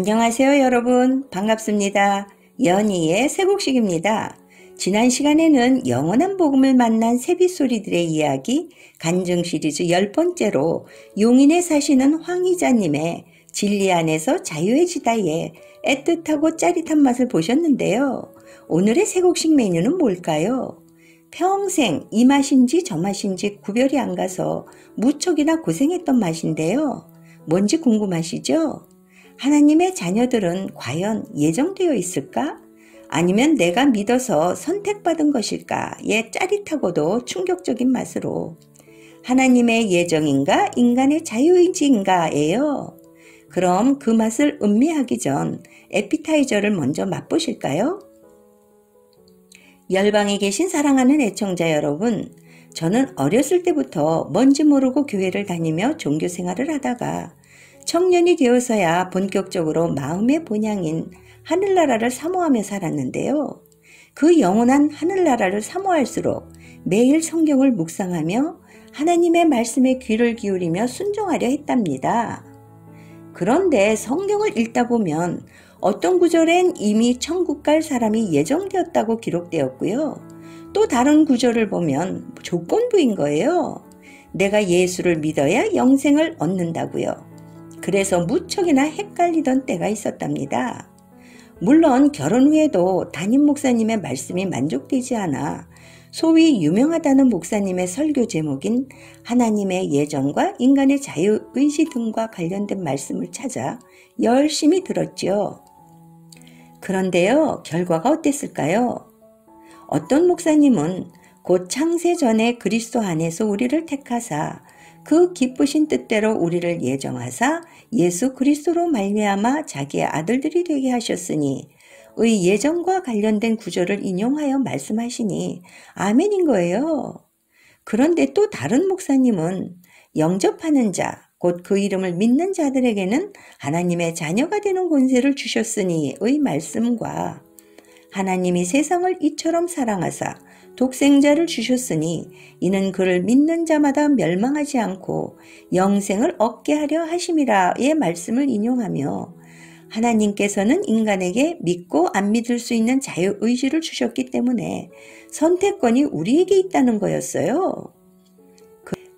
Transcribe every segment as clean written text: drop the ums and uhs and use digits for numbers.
안녕하세요 여러분, 반갑습니다. 연희의 새곡식입니다. 지난 시간에는 영원한 복음을 만난 새빗소리들의 이야기 간증 시리즈 10번째로 용인에 사시는 황희자님의 진리 안에서 자유해지다의 애틋하고 짜릿한 맛을 보셨는데요. 오늘의 새곡식 메뉴는 뭘까요? 평생 이 맛인지 저 맛인지 구별이 안 가서 무척이나 고생했던 맛인데요. 뭔지 궁금하시죠? 하나님의 자녀들은 과연 예정되어 있을까? 아니면 내가 믿어서 선택받은 것일까의 짜릿하고도 충격적인 맛으로 하나님의 예정인가 인간의 자유의지인가예요. 그럼 그 맛을 음미하기 전 에피타이저를 먼저 맛보실까요? 열방에 계신 사랑하는 애청자 여러분, 저는 어렸을 때부터 뭔지 모르고 교회를 다니며 종교 생활을 하다가 청년이 되어서야 본격적으로 마음의 본향인 하늘나라를 사모하며 살았는데요. 그 영원한 하늘나라를 사모할수록 매일 성경을 묵상하며 하나님의 말씀에 귀를 기울이며 순종하려 했답니다. 그런데 성경을 읽다 보면 어떤 구절엔 이미 천국 갈 사람이 예정되었다고 기록되었고요. 또 다른 구절을 보면 조건부인 거예요. 내가 예수를 믿어야 영생을 얻는다고요. 그래서 무척이나 헷갈리던 때가 있었답니다. 물론 결혼 후에도 담임 목사님의 말씀이 만족되지 않아 소위 유명하다는 목사님의 설교 제목인 하나님의 예정과 인간의 자유의지 등과 관련된 말씀을 찾아 열심히 들었죠. 그런데요, 결과가 어땠을까요? 어떤 목사님은 곧 창세 전에 그리스도 안에서 우리를 택하사 그 기쁘신 뜻대로 우리를 예정하사 예수 그리스도로 말미암아 자기의 아들들이 되게 하셨으니 의 예정과 관련된 구절을 인용하여 말씀하시니 아멘인 거예요. 그런데 또 다른 목사님은 영접하는 자, 곧 그 이름을 믿는 자들에게는 하나님의 자녀가 되는 권세를 주셨으니 의 말씀과 하나님이 세상을 이처럼 사랑하사 독생자를 주셨으니 이는 그를 믿는 자마다 멸망하지 않고 영생을 얻게 하려 하심이라의 말씀을 인용하며 하나님께서는 인간에게 믿고 안 믿을 수 있는 자유의지를 주셨기 때문에 선택권이 우리에게 있다는 거였어요.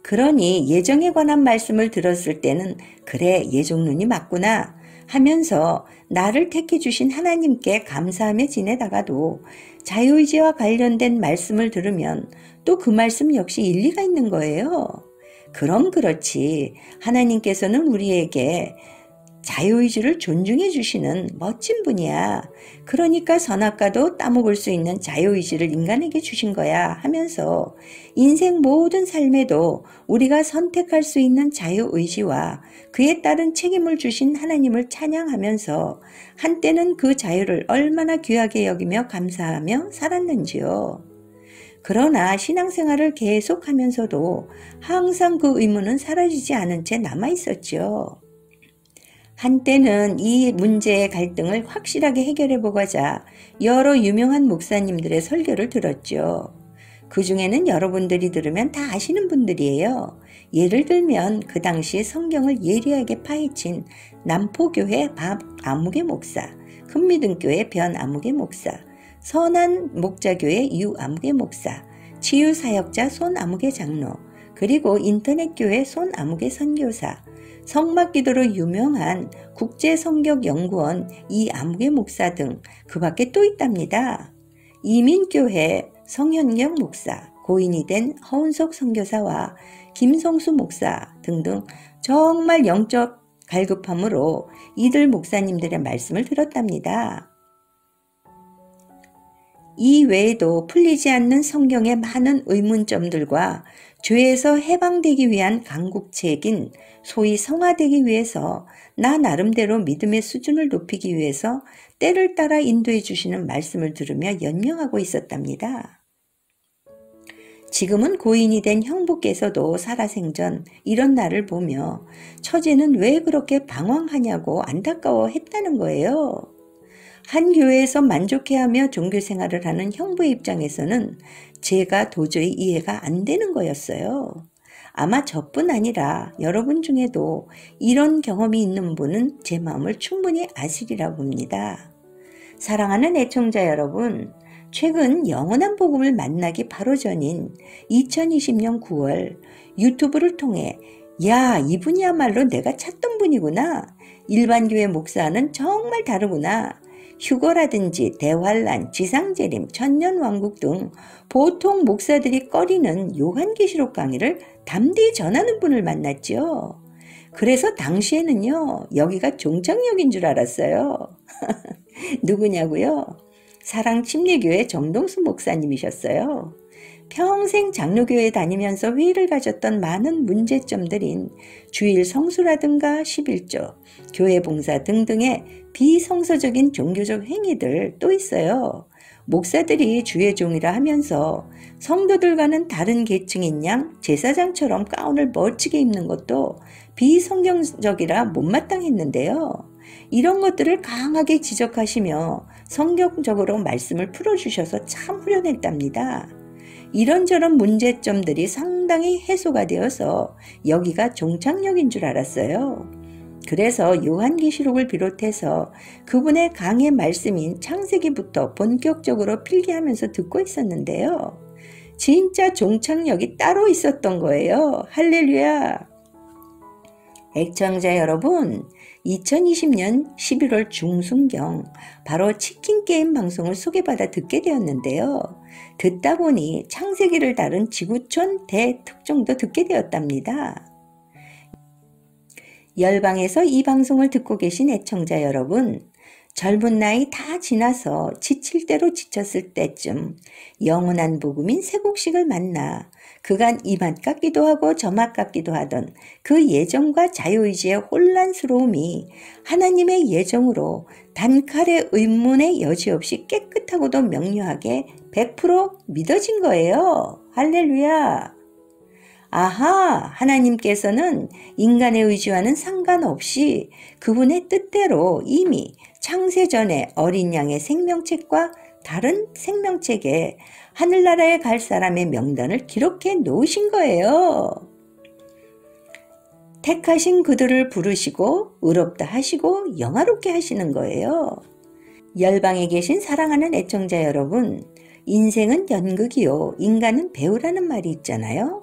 그러니 예정에 관한 말씀을 들었을 때는 그래 예정론이 맞구나 하면서 나를 택해 주신 하나님께 감사하며 지내다가도 자유의지와 관련된 말씀을 들으면 또 그 말씀 역시 일리가 있는 거예요. 그럼 그렇지 하나님께서는 우리에게 자유의지를 존중해 주시는 멋진 분이야. 그러니까 선악과도 따먹을 수 있는 자유의지를 인간에게 주신 거야 하면서 인생 모든 삶에도 우리가 선택할 수 있는 자유의지와 그에 따른 책임을 주신 하나님을 찬양하면서 한때는 그 자유를 얼마나 귀하게 여기며 감사하며 살았는지요. 그러나 신앙생활을 계속하면서도 항상 그 의문은 사라지지 않은 채 남아있었죠. 한때는 이 문제의 갈등을 확실하게 해결해 보고자 여러 유명한 목사님들의 설교를 들었죠. 그 중에는 여러분들이 들으면 다 아시는 분들이에요. 예를 들면 그 당시 성경을 예리하게 파헤친 남포교회 박아무개 목사, 큰미등교회 변아무개 목사, 선한 목자교회 유아무개 목사, 치유사역자 손아무개 장로, 그리고 인터넷교회 손아무개 선교사, 성막기도로 유명한 국제성격연구원 이아무개 목사 등 그 밖에 또 있답니다. 이민교회 성현경 목사, 고인이 된 허은석 선교사와 김성수 목사 등등 정말 영적 갈급함으로 이들 목사님들의 말씀을 들었답니다. 이 외에도 풀리지 않는 성경의 많은 의문점들과 죄에서 해방되기 위한 강국책인 소위 성화되기 위해서 나 나름대로 믿음의 수준을 높이기 위해서 때를 따라 인도해 주시는 말씀을 들으며 연명하고 있었답니다. 지금은 고인이 된 형부께서도 살아생전 이런 나를 보며 처제는 왜 그렇게 방황하냐고 안타까워했다는 거예요. 한 교회에서 만족해하며 종교생활을 하는 형부의 입장에서는 제가 도저히 이해가 안 되는 거였어요. 아마 저뿐 아니라 여러분 중에도 이런 경험이 있는 분은 제 마음을 충분히 아시리라 봅니다. 사랑하는 애청자 여러분, 최근 영원한 복음을 만나기 바로 전인 2020년 9월 유튜브를 통해 야, 이분이야말로 내가 찾던 분이구나. 일반 교회 목사는 정말 다르구나. 휴거라든지 대환란, 지상재림, 천년왕국 등 보통 목사들이 꺼리는 요한계시록 강의를 담대히 전하는 분을 만났죠. 그래서 당시에는요, 여기가 종착역인 줄 알았어요. 누구냐고요? 사랑침례교회 정동수 목사님이셨어요. 평생 장로교회 다니면서 회의를 가졌던 많은 문제점들인 주일 성수라든가 11조, 교회 봉사 등등의 비성서적인 종교적 행위들 또 있어요. 목사들이 주의 종이라 하면서 성도들과는 다른 계층인 양 제사장처럼 가운을 멋지게 입는 것도 비성경적이라 못마땅했는데요. 이런 것들을 강하게 지적하시며 성경적으로 말씀을 풀어주셔서 참 후련했답니다. 이런저런 문제점들이 상당히 해소가 되어서 여기가 종착역인 줄 알았어요. 그래서 요한계시록을 비롯해서 그분의 강의 말씀인 창세기부터 본격적으로 필기하면서 듣고 있었는데요. 진짜 종착역이 따로 있었던 거예요. 할렐루야! 애청자 여러분, 2020년 11월 중순경 바로 치킨게임 방송을 소개받아 듣게 되었는데요. 듣다 보니 창세기를 다룬 지구촌 대특종도 듣게 되었답니다. 열방에서 이 방송을 듣고 계신 애청자 여러분, 젊은 나이 다 지나서 지칠 대로 지쳤을 때쯤 영원한 복음인 새곡식을 만나 그간 이 맛 같기도 하고 저 맛 같기도 하던 그 예정과 자유의지의 혼란스러움이 하나님의 예정으로 단칼의 의문의 여지 없이 깨끗하고도 명료하게 100% 믿어진 거예요. 할렐루야! 아하, 하나님께서는 인간의 의지와는 상관없이 그분의 뜻대로 이미 창세전에 어린 양의 생명책과 다른 생명책에 하늘나라에 갈 사람의 명단을 기록해 놓으신 거예요. 택하신 그들을 부르시고 의롭다 하시고 영화롭게 하시는 거예요. 열방에 계신 사랑하는 애청자 여러분, 인생은 연극이요, 인간은 배우라는 말이 있잖아요.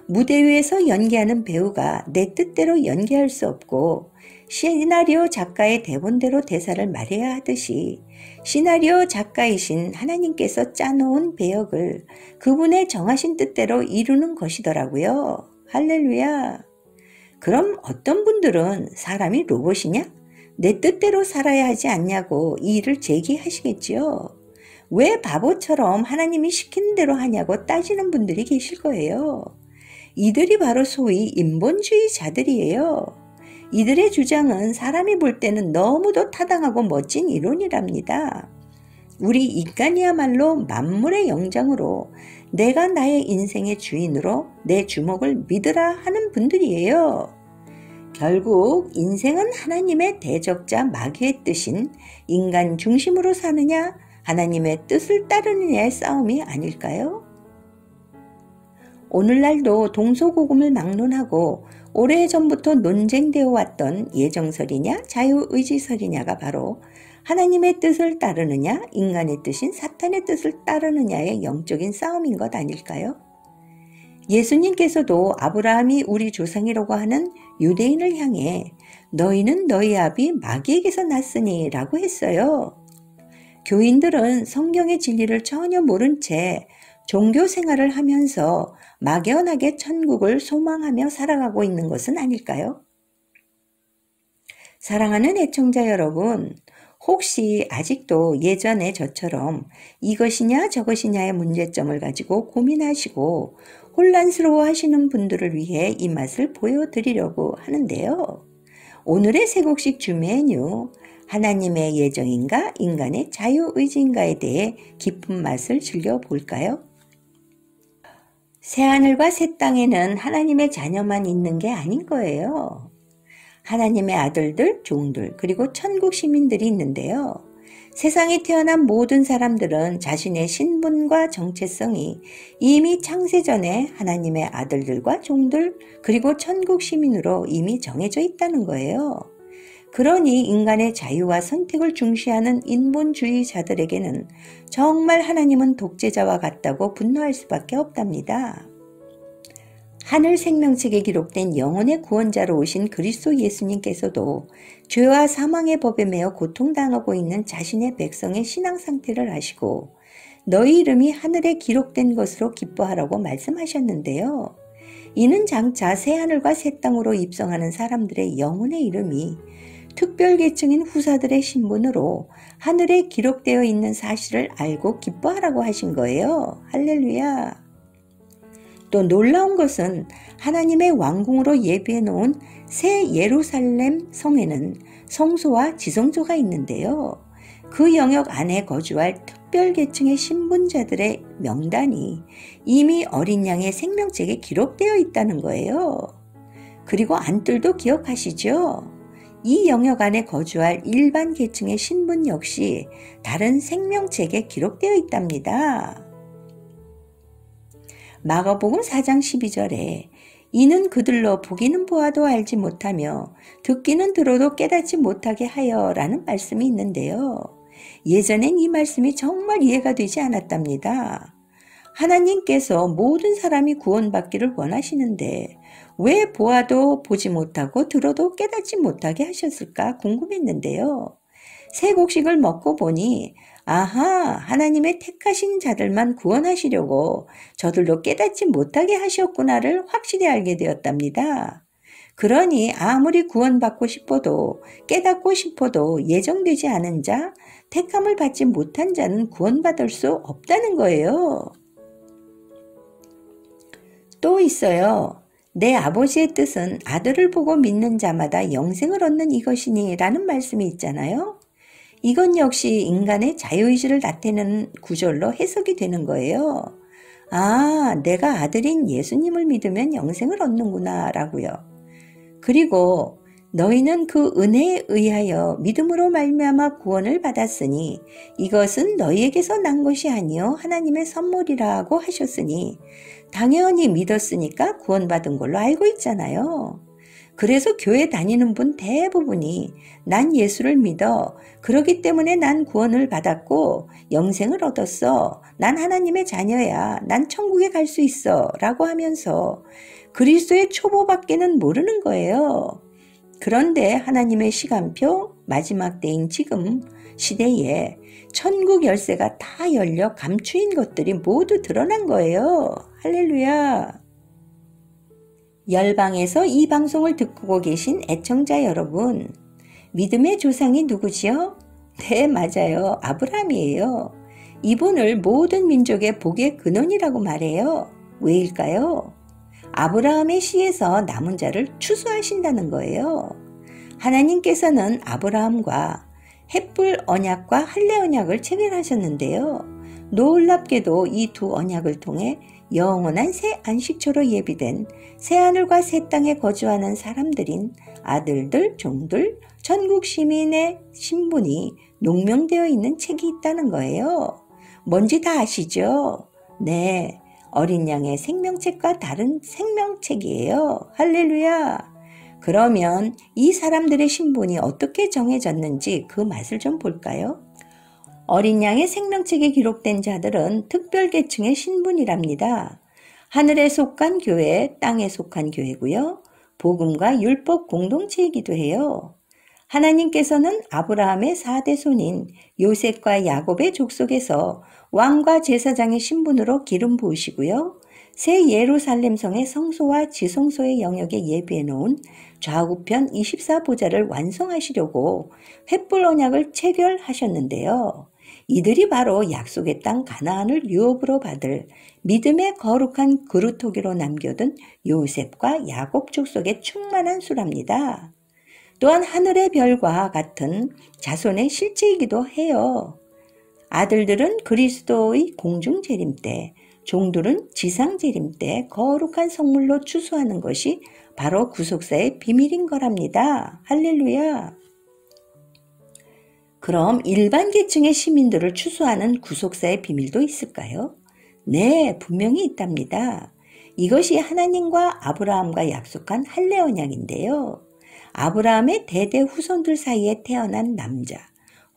무대 위에서 연기하는 배우가 내 뜻대로 연기할 수 없고 시나리오 작가의 대본대로 대사를 말해야 하듯이 시나리오 작가이신 하나님께서 짜놓은 배역을 그분의 정하신 뜻대로 이루는 것이더라고요. 할렐루야. 그럼 어떤 분들은 사람이 로봇이냐? 내 뜻대로 살아야 하지 않냐고 이 일을 제기하시겠지요. 왜 바보처럼 하나님이 시키는 대로 하냐고 따지는 분들이 계실 거예요. 이들이 바로 소위 인본주의자들이에요. 이들의 주장은 사람이 볼 때는 너무도 타당하고 멋진 이론이랍니다. 우리 인간이야말로 만물의 영장으로 내가 나의 인생의 주인으로 내 주목을 믿으라 하는 분들이에요. 결국 인생은 하나님의 대적자 마귀의 뜻인 인간 중심으로 사느냐 하나님의 뜻을 따르느냐의 싸움이 아닐까요? 오늘날도 동서고금을 막론하고 오래전부터 논쟁되어 왔던 예정설이냐 자유의지설이냐가 바로 하나님의 뜻을 따르느냐 인간의 뜻인 사탄의 뜻을 따르느냐의 영적인 싸움인 것 아닐까요? 예수님께서도 아브라함이 우리 조상이라고 하는 유대인을 향해 너희는 너희 아비 마귀에게서 났으니 라고 했어요. 교인들은 성경의 진리를 전혀 모른 채 종교 생활을 하면서 막연하게 천국을 소망하며 살아가고 있는 것은 아닐까요? 사랑하는 애청자 여러분, 혹시 아직도 예전에 저처럼 이것이냐 저것이냐의 문제점을 가지고 고민하시고 혼란스러워 하시는 분들을 위해 이 맛을 보여드리려고 하는데요. 오늘의 새곡식 주 메뉴, 하나님의 예정인가 인간의 자유의지인가에 대해 깊은 맛을 즐겨볼까요? 새하늘과 새 땅에는 하나님의 자녀만 있는 게 아닌 거예요. 하나님의 아들들, 종들, 그리고 천국 시민들이 있는데요. 세상에 태어난 모든 사람들은 자신의 신분과 정체성이 이미 창세전에 하나님의 아들들과 종들 그리고 천국 시민으로 이미 정해져 있다는 거예요. 그러니 인간의 자유와 선택을 중시하는 인본주의자들에게는 정말 하나님은 독재자와 같다고 분노할 수밖에 없답니다. 하늘 생명책에 기록된 영혼의 구원자로 오신 그리스도 예수님께서도 죄와 사망의 법에 매여 고통당하고 있는 자신의 백성의 신앙 상태를 아시고 너희 이름이 하늘에 기록된 것으로 기뻐하라고 말씀하셨는데요. 이는 장차 새하늘과 새 땅으로 입성하는 사람들의 영혼의 이름이 특별계층인 후사들의 신분으로 하늘에 기록되어 있는 사실을 알고 기뻐하라고 하신 거예요. 할렐루야. 또 놀라운 것은 하나님의 왕궁으로 예비해 놓은 새 예루살렘 성에는 성소와 지성소가 있는데요. 그 영역 안에 거주할 특별계층의 신분자들의 명단이 이미 어린 양의 생명책에 기록되어 있다는 거예요. 그리고 안뜰도 기억하시죠? 이 영역 안에 거주할 일반 계층의 신분 역시 다른 생명책에 기록되어 있답니다. 마가복음 4장 12절에 이는 그들로 보기는 보아도 알지 못하며 듣기는 들어도 깨닫지 못하게 하여 라는 말씀이 있는데요. 예전엔 이 말씀이 정말 이해가 되지 않았답니다. 하나님께서 모든 사람이 구원받기를 원하시는데 왜 보아도 보지 못하고 들어도 깨닫지 못하게 하셨을까 궁금했는데요. 새 곡식을 먹고 보니 아하, 하나님의 택하신 자들만 구원하시려고 저들도 깨닫지 못하게 하셨구나를 확실히 알게 되었답니다. 그러니 아무리 구원받고 싶어도 깨닫고 싶어도 예정되지 않은 자, 택함을 받지 못한 자는 구원받을 수 없다는 거예요. 또 있어요. 내 아버지의 뜻은 아들을 보고 믿는 자마다 영생을 얻는 이것이니 라는 말씀이 있잖아요. 이건 역시 인간의 자유의지를 나타내는 구절로 해석이 되는 거예요. 아, 내가 아들인 예수님을 믿으면 영생을 얻는구나 라고요. 그리고 너희는 그 은혜에 의하여 믿음으로 말미암아 구원을 받았으니 이것은 너희에게서 난 것이 아니요 하나님의 선물이라고 하셨으니 당연히 믿었으니까 구원받은 걸로 알고 있잖아요. 그래서 교회 다니는 분 대부분이 난 예수를 믿어. 그러기 때문에 난 구원을 받았고 영생을 얻었어. 난 하나님의 자녀야. 난 천국에 갈 수 있어. 라고 하면서 그리스도의 초보밖에는 모르는 거예요. 그런데 하나님의 시간표 마지막 때인 지금 시대에 천국 열쇠가 다 열려 감추인 것들이 모두 드러난 거예요. 할렐루야. 열방에서 이 방송을 듣고 계신 애청자 여러분, 믿음의 조상이 누구지요? 네, 맞아요. 아브라함이에요. 이분을 모든 민족의 복의 근원이라고 말해요. 왜일까요? 아브라함의 씨에서 남은 자를 추수하신다는 거예요. 하나님께서는 아브라함과 햇불 언약과 할례 언약을 체결하셨는데요. 놀랍게도 이 두 언약을 통해 영원한 새 안식처로 예비된 새 하늘과 새 땅에 거주하는 사람들인 아들들, 종들, 천국 시민의 신분이 농명되어 있는 책이 있다는 거예요. 뭔지 다 아시죠? 네, 어린 양의 생명책과 다른 생명책이에요. 할렐루야! 그러면 이 사람들의 신분이 어떻게 정해졌는지 그 맛을 좀 볼까요? 어린 양의 생명책에 기록된 자들은 특별계층의 신분이랍니다. 하늘에 속한 교회, 땅에 속한 교회고요. 복음과 율법 공동체이기도 해요. 하나님께서는 아브라함의 4대 손인 요셉과 야곱의 족속에서 왕과 제사장의 신분으로 기름 부으시고요. 새 예루살렘 성의 성소와 지성소의 영역에 예비해 놓은 좌우편 24보좌를 완성하시려고 횃불 언약을 체결하셨는데요. 이들이 바로 약속의 땅 가나안을 유업으로 받을 믿음의 거룩한 그루터기로 남겨둔 요셉과 야곱 족속의 충만한 수랍니다. 또한 하늘의 별과 같은 자손의 실체이기도 해요. 아들들은 그리스도의 공중 재림 때, 종들은 지상 재림 때 거룩한 성물로 추수하는 것이 바로 구속사의 비밀인 거랍니다. 할렐루야. 그럼 일반 계층의 시민들을 추수하는 구속사의 비밀도 있을까요? 네, 분명히 있답니다. 이것이 하나님과 아브라함과 약속한 할례 언약인데요. 아브라함의 대대 후손들 사이에 태어난 남자,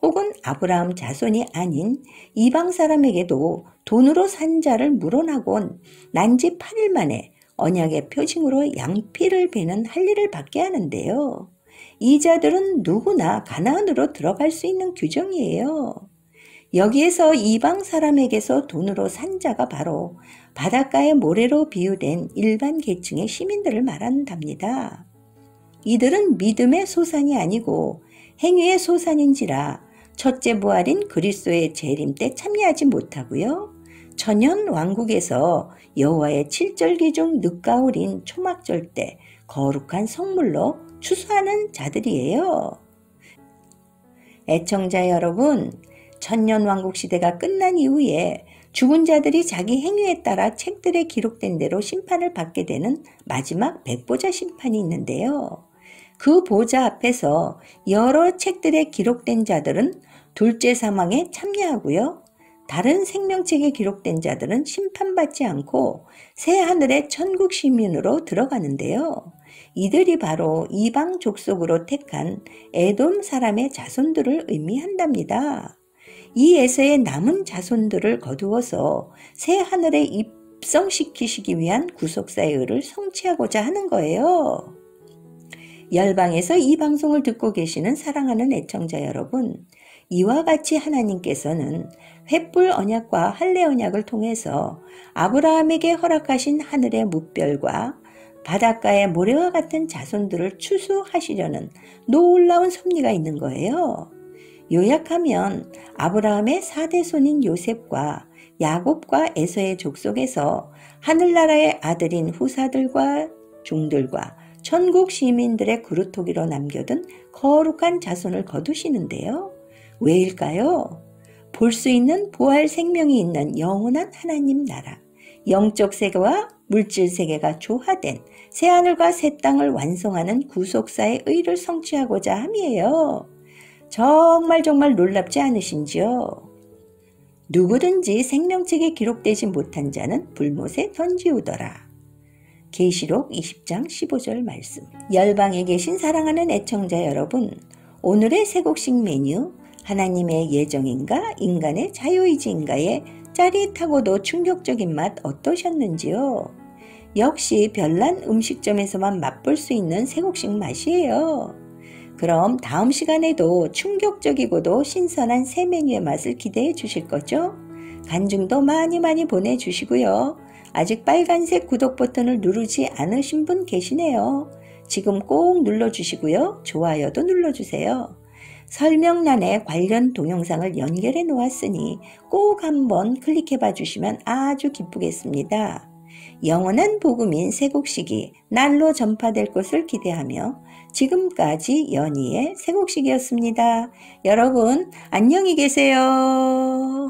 혹은 아브라함 자손이 아닌 이방 사람에게도 돈으로 산 자를 물어나고 난 지 8일 만에 언약의 표징으로 양피를 베는 할례를 받게 하는데요. 이 자들은 누구나 가나안으로 들어갈 수 있는 규정이에요. 여기에서 이방 사람에게서 돈으로 산 자가 바로 바닷가의 모래로 비유된 일반 계층의 시민들을 말한답니다. 이들은 믿음의 소산이 아니고 행위의 소산인지라 첫째 부활인 그리스도의 재림 때 참여하지 못하고요. 천년 왕국에서 여호와의 7절기 중 늦가을인 초막절 때 거룩한 성물로 추수하는 자들이에요. 애청자 여러분, 천년왕국 시대가 끝난 이후에 죽은 자들이 자기 행위에 따라 책들에 기록된 대로 심판을 받게 되는 마지막 백보자 심판이 있는데요. 그 보좌 앞에서 여러 책들에 기록된 자들은 둘째 사망에 참여하고요. 다른 생명책에 기록된 자들은 심판받지 않고 새하늘의 천국 시민으로 들어가는데요. 이들이 바로 이방 족속으로 택한 에돔 사람의 자손들을 의미한답니다. 이 에서의 남은 자손들을 거두어서 새하늘에 입성시키시기 위한 구속사의 의를 성취하고자 하는 거예요. 열방에서 이 방송을 듣고 계시는 사랑하는 애청자 여러분, 이와 같이 하나님께서는 횃불 언약과 할례 언약을 통해서 아브라함에게 허락하신 하늘의 무별과 바닷가의 모래와 같은 자손들을 추수하시려는 놀라운 섭리가 있는 거예요. 요약하면 아브라함의 4대 손인 요셉과 야곱과 에서의 족속에서 하늘나라의 아들인 후사들과 종들과 천국 시민들의 그루터기로 남겨둔 거룩한 자손을 거두시는데요. 왜일까요? 볼 수 있는 부활 생명이 있는 영원한 하나님 나라, 영적 세계와 물질 세계가 조화된 새하늘과 새 땅을 완성하는 구속사의 의를 성취하고자 함이에요. 정말 놀랍지 않으신지요? 누구든지 생명책에 기록되지 못한 자는 불못에 던지우더라. 계시록 20장 15절 말씀. 열방에 계신 사랑하는 애청자 여러분, 오늘의 새곡식 메뉴, 하나님의 예정인가 인간의 자유의지인가의 짜릿하고도 충격적인 맛 어떠셨는지요? 역시 별난 음식점에서만 맛볼 수 있는 새곡식 맛이에요. 그럼 다음 시간에도 충격적이고도 신선한 새 메뉴의 맛을 기대해 주실 거죠? 간증도 많이 보내주시고요. 아직 빨간색 구독 버튼을 누르지 않으신 분 계시네요. 지금 꼭 눌러주시고요. 좋아요도 눌러주세요. 설명란에 관련 동영상을 연결해 놓았으니 꼭 한번 클릭해 봐 주시면 아주 기쁘겠습니다. 영원한 복음인 새곡식이 날로 전파될 것을 기대하며 지금까지 연희의 새곡식이었습니다. 여러분 안녕히 계세요.